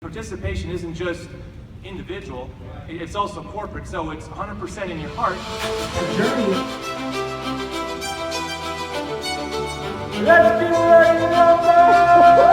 Participation isn't just individual, it's also corporate, so it's 100% in your heart. The journey. Let's get ready to rumble!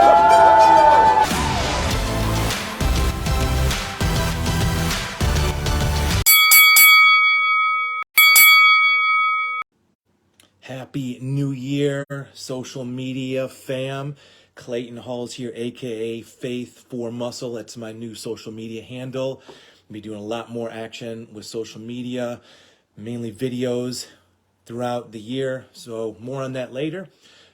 Happy New Year, social media fam. Clayton Halls here, aka Faith for Muscle. That's my new social media handle. I'll be doing a lot more action with social media, mainly videos throughout the year. So more on that later.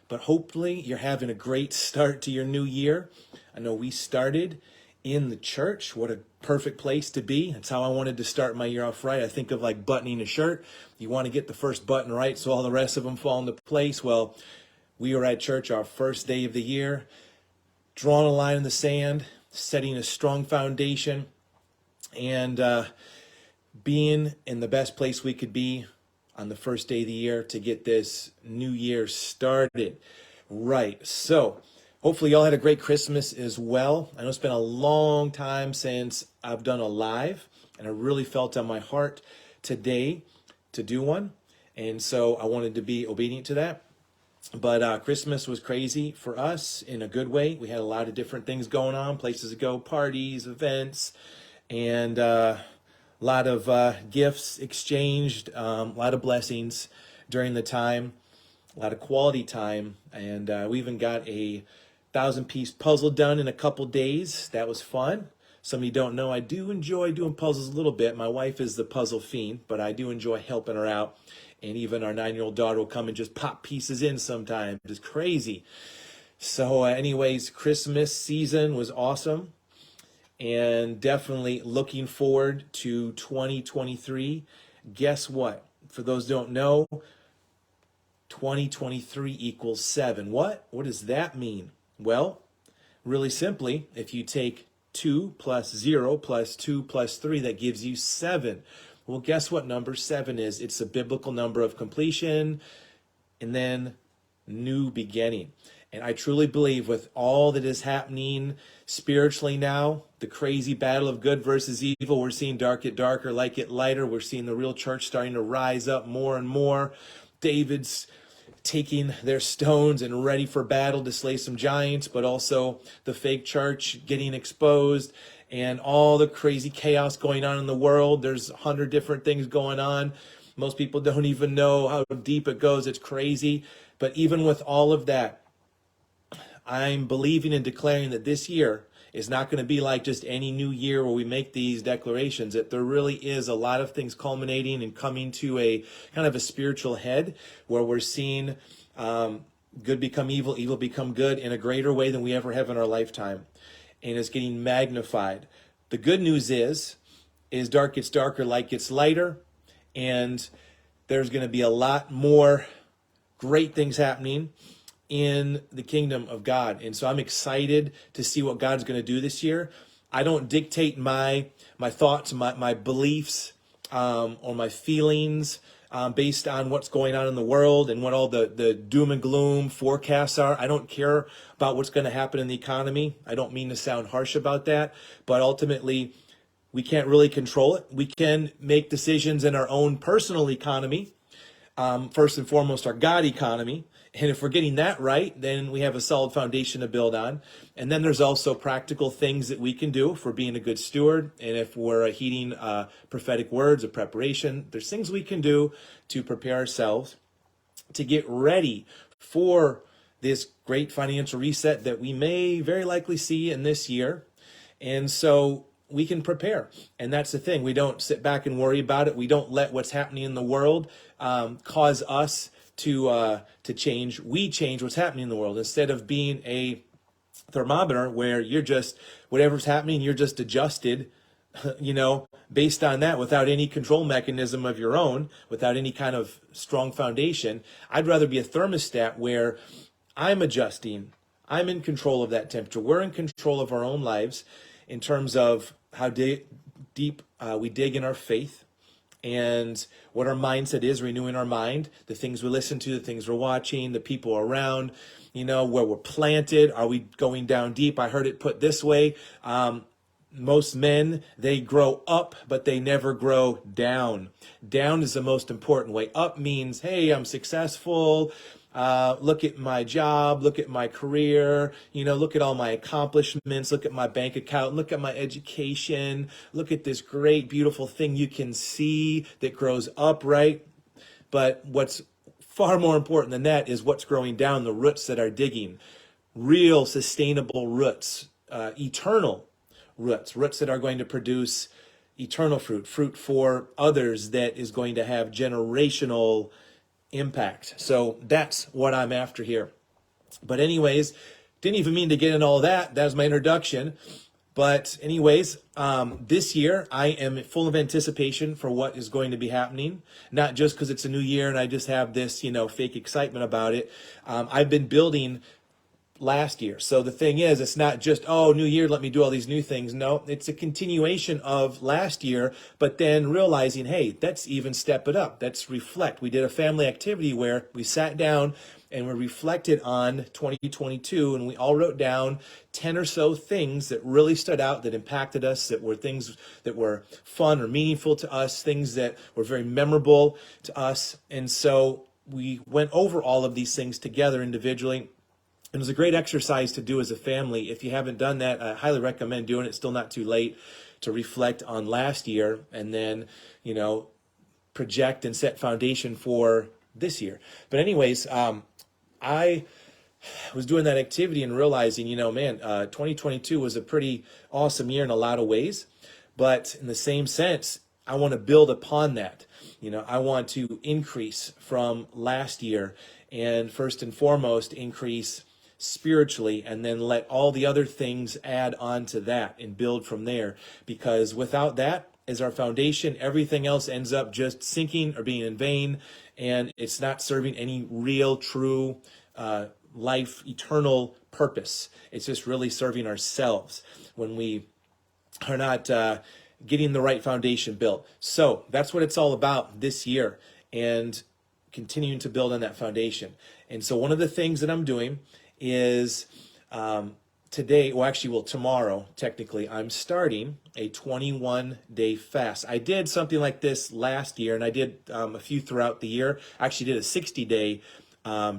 But hopefully you're having a great start to your new year. I know we started in the church. What a perfect place to be. That's how I wanted to start my year off right. I think of like buttoning a shirt. You want to get the first button right so all the rest of them fall into place. Well, we were at church our first day of the year, drawing a line in the sand, setting a strong foundation, and being in the best place we could be on the first day of the year to get this new year started. Right. So hopefully y'all had a great Christmas as well. I know it's been a long time since I've done a live, and I really felt on my heart today to do one. And so I wanted to be obedient to that. But Christmas was crazy for us in a good way. We had a lot of different things going on, places to go, parties, events, and a lot of gifts exchanged, a lot of blessings during the time, a lot of quality time. And we even got a 1,000-piece puzzle done in a couple days. That was fun. Some of you don't know, I do enjoy doing puzzles a little bit. My wife is the puzzle fiend, but I do enjoy helping her out. And even our 9-year-old daughter will come and just pop pieces in sometimes. It's crazy. So anyways, Christmas season was awesome. And definitely looking forward to 2023. Guess what? For those who don't know, 2023 equals 7. What? What does that mean? Well, really simply, if you take 2 plus 0 plus 2 plus 3, that gives you 7. Well, guess what number 7 is? It's a biblical number of completion and then new beginning. And I truly believe with all that is happening spiritually now, the crazy battle of good versus evil, we're seeing dark get darker, light get lighter. We're seeing the real church starting to rise up more and more. David's taking their stones and ready for battle to slay some giants, but also the fake church getting exposed and all the crazy chaos going on in the world. There's 100 different things going on. Most people don't even know how deep it goes. It's crazy. But even with all of that, I'm believing and declaring that this year is not going to be like just any new year where we make these declarations, that there really is a lot of things culminating and coming to a kind of a spiritual head where we're seeing good become evil, evil become good in a greater way than we ever have in our lifetime. And it's getting magnified. The good news is dark gets darker, light gets lighter, and there's going to be a lot more great things happening in the kingdom of God. And so I'm excited to see what God's going to do this year. I don't dictate my thoughts, my beliefs, or my feelings based on what's going on in the world and what all the doom and gloom forecasts are. I don't care about what's going to happen in the economy. I don't mean to sound harsh about that, but ultimately we can't really control it. We can make decisions in our own personal economy. First and foremost, our God economy. And if we're getting that right, then we have a solid foundation to build on. And then there's also practical things that we can do for being a good steward. And if we're heeding prophetic words of preparation, there's things we can do to prepare ourselves to get ready for this great financial reset that we may very likely see in this year. And so we can prepare. And that's the thing. We don't sit back and worry about it. We don't let what's happening in the world cause us to change. We change what's happening in the world instead of being a thermometer where you're just, whatever's happening, you're just adjusted, based on that without any control mechanism of your own, without any kind of strong foundation. I'd rather be a thermostat where I'm adjusting. I'm in control of that temperature. We're in control of our own lives in terms of how deep we dig in our faith and what our mindset is, renewing our mind, the things we listen to, the things we're watching, the people around, where we're planted? Are we going down deep? I heard it put this way. Most men, they grow up, but they never grow down. Down is the most important way. Up means, hey, I'm successful. Look at my job, look at my career, look at all my accomplishments, look at my bank account, look at my education, look at this great, beautiful thing you can see that grows up, right? But what's far more important than that is what's growing down, the roots that are digging. Real sustainable roots, eternal roots that are going to produce eternal fruit for others that is going to have generational impact. So that's what I'm after here. But anyways, didn't even mean to get in all that. That was my introduction. But anyways, this year I am full of anticipation for what is going to be happening. Not just because it's a new year and I just have this, fake excitement about it. I've been building last year. So the thing is, it's not just, oh, new year, let me do all these new things. No, it's a continuation of last year, but then realizing, hey, let's even step it up. Let's reflect. We did a family activity where we sat down and we reflected on 2022, and we all wrote down 10 or so things that really stood out, that impacted us, that were things that were fun or meaningful to us, things that were very memorable to us. And so we went over all of these things together individually. It was a great exercise to do as a family. If you haven't done that, I highly recommend doing it. It's still not too late to reflect on last year and then, project and set foundation for this year. But anyways, I was doing that activity and realizing, 2022 was a pretty awesome year in a lot of ways. But in the same sense, I want to build upon that. I want to increase from last year, and first and foremost, increase spiritually, and then let all the other things add on to that and build from there. Because without that as our foundation, everything else ends up just sinking or being in vain, and it's not serving any real, true life, eternal purpose. It's just really serving ourselves when we are not getting the right foundation built. So that's what it's all about this year, and continuing to build on that foundation. And so one of the things that I'm doing is tomorrow, technically, I'm starting a 21-day fast. I did something like this last year, and I did a few throughout the year. I actually did a 60-day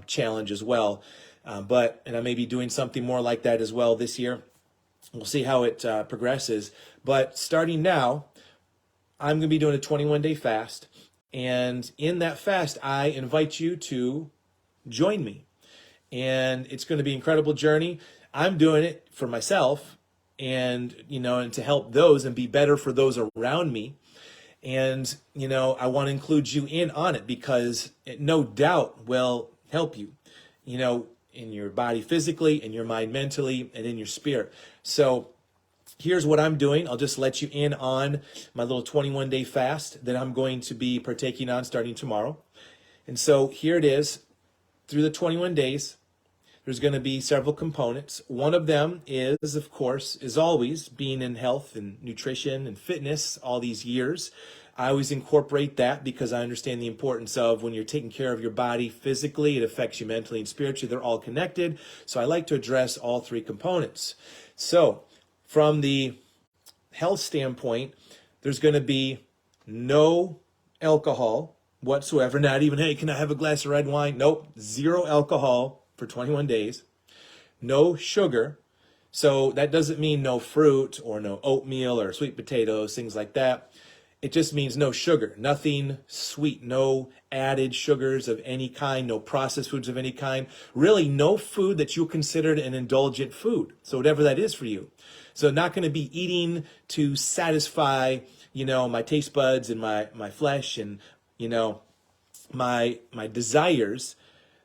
challenge as well. And I may be doing something more like that as well this year. We'll see how it progresses. But starting now, I'm going to be doing a 21-day fast. And in that fast, I invite you to join me. And it's going to be an incredible journey. I'm doing it for myself and to help those and be better for those around me. And, I want to include you in on it because it no doubt will help you, in your body physically, in your mind mentally, and in your spirit. So here's what I'm doing. I'll just let you in on my little 21-day fast that I'm going to be partaking on starting tomorrow. And so here it is. Through the 21 days, there's going to be several components. One of them is, of course, is always being in health and nutrition and fitness all these years. I always incorporate that because I understand the importance of when you're taking care of your body physically, it affects you mentally and spiritually. They're all connected. So I like to address all three components. So from the health standpoint, there's going to be no alcohol whatsoever. Not even, hey, can I have a glass of red wine? Nope. 0 alcohol for 21 days. No sugar. So that doesn't mean no fruit or no oatmeal or sweet potatoes, things like that. It just means no sugar, nothing sweet, no added sugars of any kind, no processed foods of any kind. Really no food that you considered an indulgent food. So whatever that is for you. So not going to be eating to satisfy, my taste buds and my flesh and, my desires.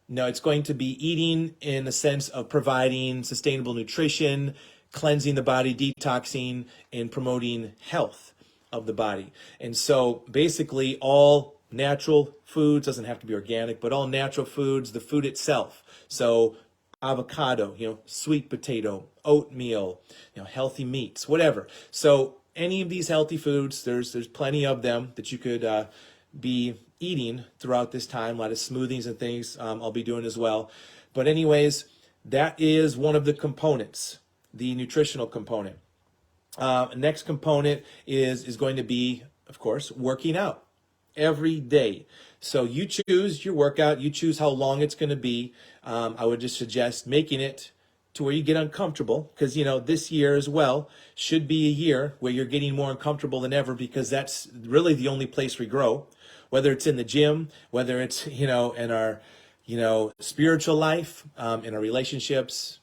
No, it's going to be eating in the sense of providing sustainable nutrition, cleansing the body, detoxing, and promoting health of the body. And so basically all natural foods, doesn't have to be organic, but all natural foods, the food itself. So avocado, sweet potato, oatmeal, healthy meats, whatever. So any of these healthy foods, there's plenty of them that you could be eating throughout this time. A lot of smoothies and things I'll be doing as well. But anyways, that is one of the components, the nutritional component. Next component is going to be, of course, working out every day. So you choose your workout, you choose how long it's going to be. I would just suggest making it to where you get uncomfortable, because this year as well should be a year where you're getting more uncomfortable than ever, because that's really the only place we grow, whether it's in the gym, whether it's in our spiritual life, in our relationships,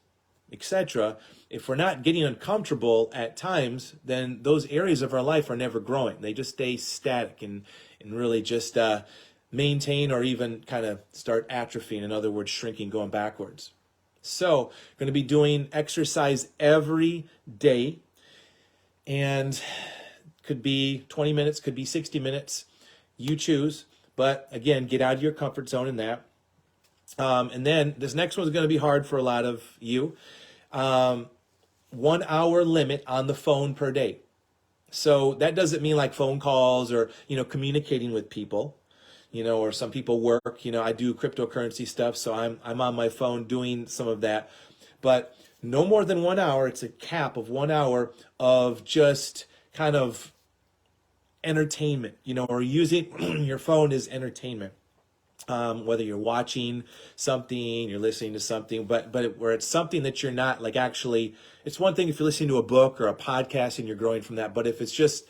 etc. If we're not getting uncomfortable at times, then those areas of our life are never growing. They just stay static and really just maintain, or even kind of start atrophying, in other words, shrinking, going backwards. So going to be doing exercise every day, and could be 20 minutes, could be 60 minutes. You choose. But again, get out of your comfort zone in that. And then this next one is going to be hard for a lot of you. 1 hour limit on the phone per day. So that doesn't mean like phone calls or, communicating with people, or some people work, I do cryptocurrency stuff. So I'm on my phone doing some of that, but no more than 1 hour. It's a cap of 1 hour of just kind of entertainment, or using your phone as entertainment. Whether you're watching something, you're listening to something, but where it's something that you're not like actually, it's one thing if you're listening to a book or a podcast and you're growing from that, but if it's just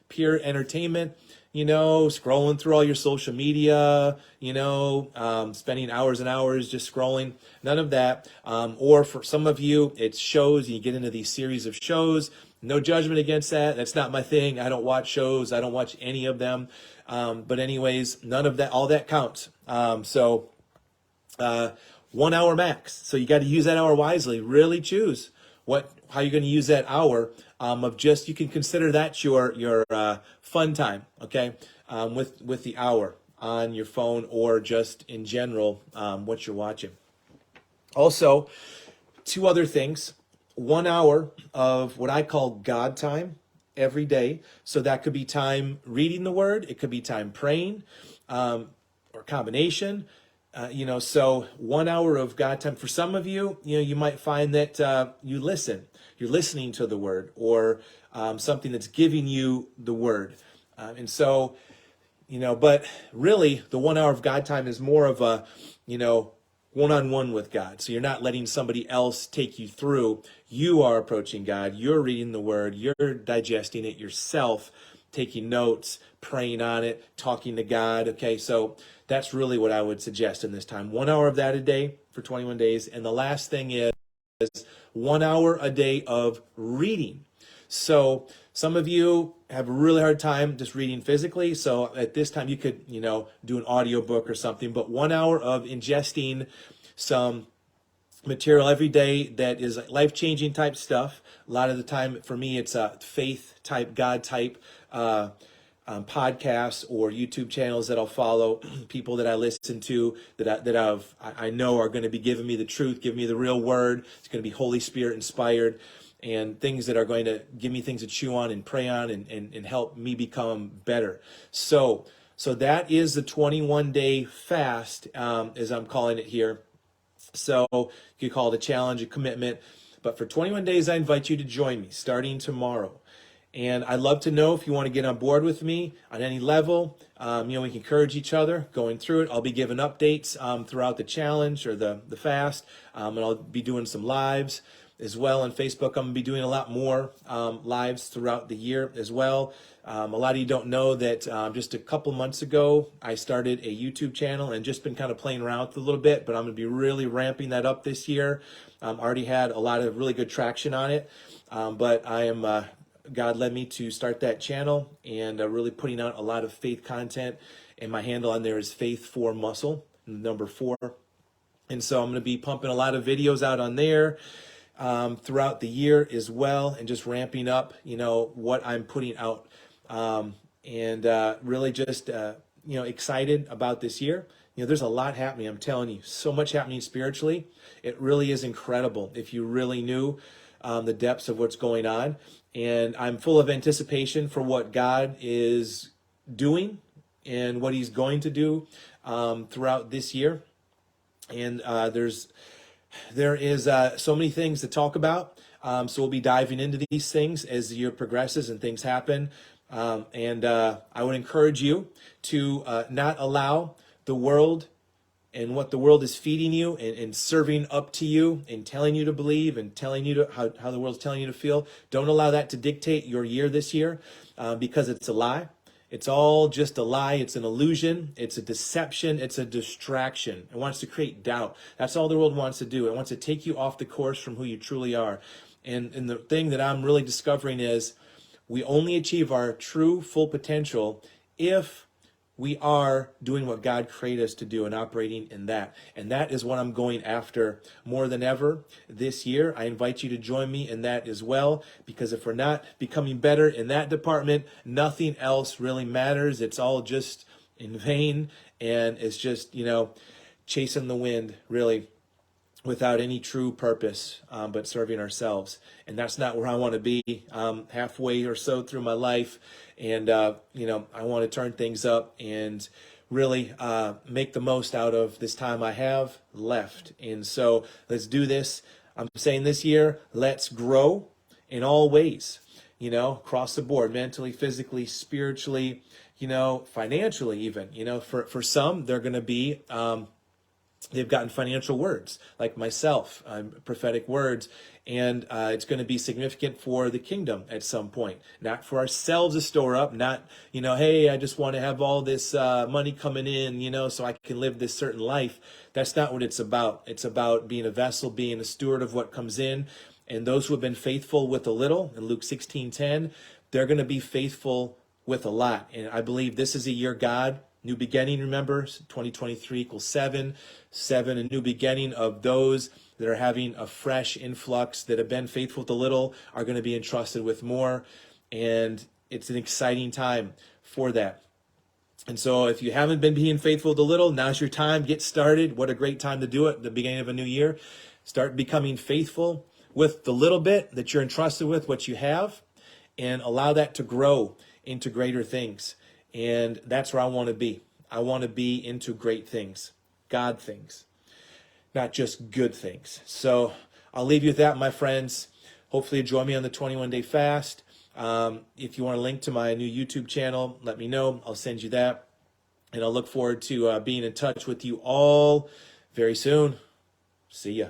pure entertainment, scrolling through all your social media, spending hours and hours just scrolling, none of that. Or for some of you, it's shows, and you get into these series of shows. No judgment against that. That's not my thing. I don't watch shows. I don't watch any of them. But anyways, none of that, all that counts. 1 hour max. So you got to use that hour wisely. Really choose how you're going to use that hour, of just, you can consider that your fun time. Okay. With the hour on your phone, or just in general, what you're watching. Also, two other things. 1 hour of what I call God time every day. So that could be time reading the word. It could be time praying, or combination. So 1 hour of God time. For some of you, you might find that you're listening to the word, or something that's giving you the word. But really the 1 hour of God time is more of a, one-on-one with God. So you're not letting somebody else take you through. You are approaching God. You're reading the word. You're digesting it yourself, taking notes, praying on it, talking to God. Okay, so that's really what I would suggest in this time. 1 hour of that a day for 21 days. And the last thing is 1 hour a day of reading. So some of you have a really hard time just reading physically. So at this time you could, do an audiobook or something, but 1 hour of ingesting some material every day that is life-changing type stuff. A lot of the time for me, it's a faith type, God type, podcasts or YouTube channels that I'll follow, people that I listen to that I know are going to be giving me the truth, giving me the real word. It's going to be Holy Spirit inspired, and things that are going to give me things to chew on and pray on, and help me become better. So that is the 21-day fast, as I'm calling it here. So you could call it a challenge, a commitment. But for 21 days, I invite you to join me starting tomorrow. And I'd love to know if you want to get on board with me on any level. We can encourage each other going through it. I'll be giving updates throughout the challenge or the fast. And I'll be doing some lives as well on Facebook. I'm going to be doing a lot more lives throughout the year as well. A lot of you don't know that just a couple months ago, I started a YouTube channel and just been kind of playing around with it a little bit, but I'm going to be really ramping that up this year. Already had a lot of really good traction on it, but I am... God led me to start that channel, and really putting out a lot of faith content. And my handle on there is Faith4Muscle, number 4. And so I'm going to be pumping a lot of videos out on there throughout the year as well, and just ramping up, what I'm putting out. Really just, excited about this year. There's a lot happening. I'm telling you, so much happening spiritually. It really is incredible if you really knew the depths of what's going on. And I'm full of anticipation for what God is doing and what he's going to do throughout this year. And there's There is so many things to talk about. So we'll be diving into these things as the year progresses and things happen. And I would encourage you to not allow the world and what the world is feeding you and serving up to you and telling you to believe and telling you to how the world's telling you to feel. Don't allow that to dictate your year this year because it's a lie. It's all just a lie. It's an illusion. It's a deception. It's a distraction. It wants to create doubt. That's all the world wants to do. It wants to take you off the course from who you truly are. And the thing that I'm really discovering is we only achieve our true full potential if we are doing what God created us to do and operating in that. And that is what I'm going after more than ever this year. I invite you to join me in that as well, because if we're not becoming better in that department, nothing else really matters. It's all just in vain, and it's just, chasing the wind, really, without any true purpose, but serving ourselves. And that's not where I want to be halfway or so through my life. And, I want to turn things up and really make the most out of this time I have left. And so let's do this. I'm saying this year, let's grow in all ways, across the board, mentally, physically, spiritually, financially even. For some, they're going to be... they've gotten financial words like myself, prophetic words, and it's going to be significant for the kingdom at some point, not for ourselves to store up, not, hey, I just want to have all this money coming in, so I can live this certain life. That's not what it's about. It's about being a vessel, being a steward of what comes in. And those who have been faithful with a little, in Luke 16:10, they're going to be faithful with a lot. And I believe this is a year God, new beginning, remember, 2023 equals 7, a new beginning of those that are having a fresh influx, that have been faithful with a little, are going to be entrusted with more. And it's an exciting time for that. And so if you haven't been being faithful with a little, now's your time. Get started. What a great time to do it at the beginning of a new year. Start becoming faithful with the little bit that you're entrusted with, what you have, and allow that to grow into greater things. And that's where I want to be. I want to be into great things, God things, not just good things. So I'll leave you with that, my friends. Hopefully you join me on the 21-day fast. If you want a link to my new YouTube channel, let me know. I'll send you that. And I'll look forward to being in touch with you all very soon. See ya.